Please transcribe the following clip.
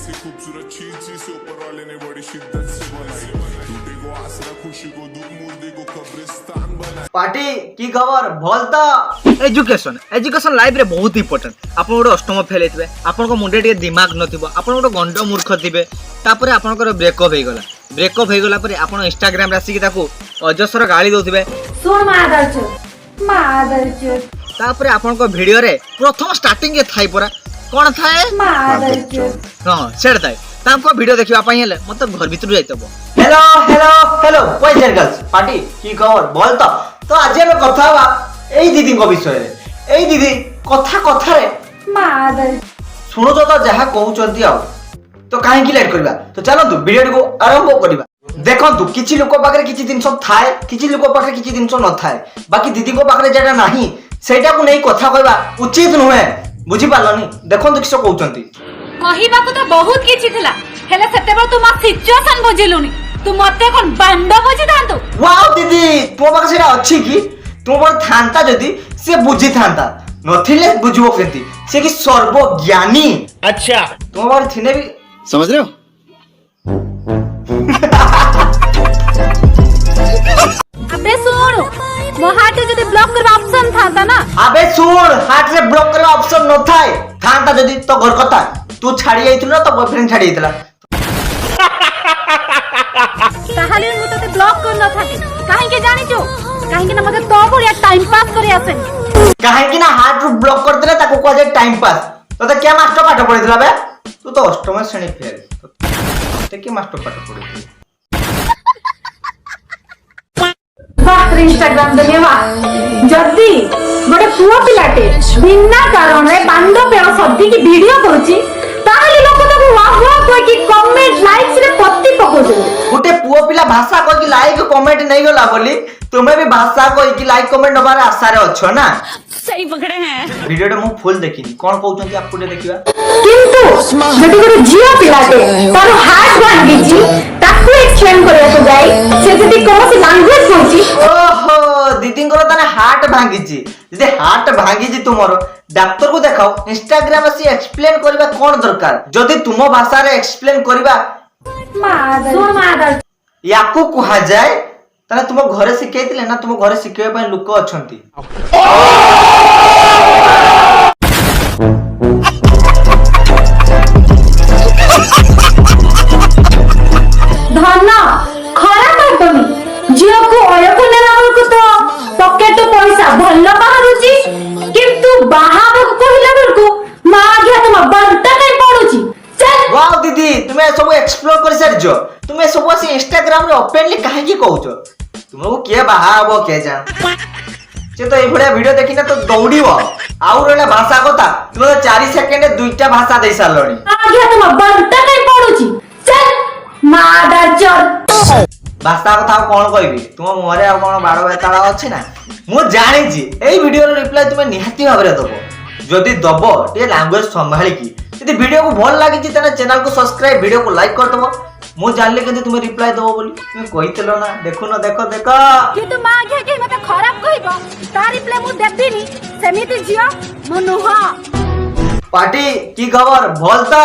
ऐसी खूबसूरत चीज जिसे ऊपर वाले ने बड़ी शिद्दत से बनाई, टूटे को आसरा खुशी को दुख मुर्दे को कब्रिस्तान बनाई। पार्टी की खबर भलता एजुकेशन एजुकेशन लाइफ रे बहुत इंपोर्टेंट। आपण गोटे अष्टम फेल होइतबे, आपण को मुंडे टे दिमाग नथिबो, आपण गोटे गंड मूर्ख थिबे, तापर आपण को ब्रेकअप हे गला पर आपण इंस्टाग्राम रे आसी ताको अजस्र गाली दोथिबे, सुन मादरचोद तापर आपण को वीडियो रे प्रथम स्टार्टिंग के थाई परा कोन थाए मादरचोद हां सेड थाए ताको वीडियो देखिबा पई हेले मत घर भीतर जाइतबो। Hello hello hello boys and girls party की खबर भलता। तो आज हम कथा बा एई दीदी को विषय रे। एई दीदी कथा रे मादर सुनो तो जहा कहउचंती आ तो काहे की लेट करबा। तो चलो तू वीडियो को आरंभ करबा। देखंतु किछि लोक पाखरे किछि दिन सब थाए, किछि लोक पाखरे किछि दिन सब न थाए, बाकी दीदी को पाखरे जेटा नाही सेटा को नै कथा कहबा उचित नहुए। बुझी पालनी देखंतु किछो कहउचंती कहिबा को तो बहुत किछि थिला, हेले सेतेबे तू मा सिचुएशन बुझिलुनी, तू मते कोन बांडो बुझी थांतु। वाओ दीदी तो पाखरे सेटा अछि कि तुम पर थांता जदी से बुझी थांता नथिले बुझबो केति से कि सर्वज्ञानी। अच्छा तुम पर थिने भी समझ रहे हो। अबे सुन मो हार्ट जदी ब्लॉक करबा ऑप्शन थाता ना। अबे सुन हार्ट रे ब्लॉक करबा ऑप्शन न थाए, थांता जदी तो घर कथा तू छाड़ी आइथिल ना तो बॉयफ्रेंड छाड़ी आइतला ताहाले मु तते ब्लॉक कर न थाती काहे के जानि जो काहे के ना मते तो बढ़िया टाइम पास करे आसे काहे कि ना हार्ट रे ब्लॉक करतले ताको को जे टाइम पास। तो क्या मास्टर पाठ पढितला बे तू तो अष्टम श्रेणी फेल ते के मास्टर पाठ पढितला। बाप रे इंस्टाग्राम दुनिया जदी गोटे पुओ पिलाटे बिना कारण रे बांडो पेड़ सदी की वीडियो करूची ताहाले लोक ताको वाह वाह कोइ की कमेंट लाइक्स रे पत्ती पकोजे। गोटे पुओ पिला भाषा को कि लाइक कमेंट नहीं गला बोली तुम्हें भी भाषा को कि लाइक कमेंट नबार आशा रे अछो ना। सही पकड़े हैं वीडियो रे मु फुल देखिनी कोन कहउचंती आपको जे देखिबा। किंतु जदी गोटे जियो पिलाटे तार हार्ट भांगी जी ताको एक्सप्लेन करे तो जाई से जदी कोनसी लैंग्वेज बोलची ओहो दीदी को तने हार्ट भांगी जी जे हार्ट भांगी जी तुमरो डॉक्टर को देखाओ इंस्टाग्राम से एक्सप्लेन करबा कोन दरकार। जदी तुम भाषा रे एक्सप्लेन करबा मादर याकू कहा जाए ताने तुम घरे सिखाइतिले ना तुम घरे सिखाइबा पय लोक अछंती। धन खरा काटनी जियो को अय को नेला को तो पॉकेट पैसा भल्ल बाहरुची किंतु बाहार को कहला बेलको मा गया तुम बंटा कई पडुची। चल वाओ दीदी तुम्हें सब एक्सप्लोर कर सरजो, तुम्हें सब से इंस्टाग्राम रे ओपनली काहे की कहउछो तुमको के बाहाबो के जान से तो ए भड़िया वीडियो देखिना तो दौड़ीबो आउ रेला भाषा कथा तुम 4 सेकंड दुईटा भाषा दे सालणी। मा गया तुम बंटा कई पडुची। चल मादर चोद भाषा कथा कोन कहबी तुम मोरे आ कोन बाड़ बेताळा अछि ना मु जानि छी एई वीडियो रो रिप्लाई तुमे निहाती भाबरे दबो। जदी दबो टे लैंग्वेज संभाली की यदि वीडियो को भल लागि छी तने चैनल को सब्सक्राइब वीडियो को लाइक कर दबो। मु जानले कि तुमे रिप्लाई दबो बोली तुमे कहितलो ना देखो ना देखो देखो किंतु मा गया के मते खराब कहबो ता रिप्लाई मु देबिनी सेमिति जियो मनुहा। पार्टी की खबर भलता।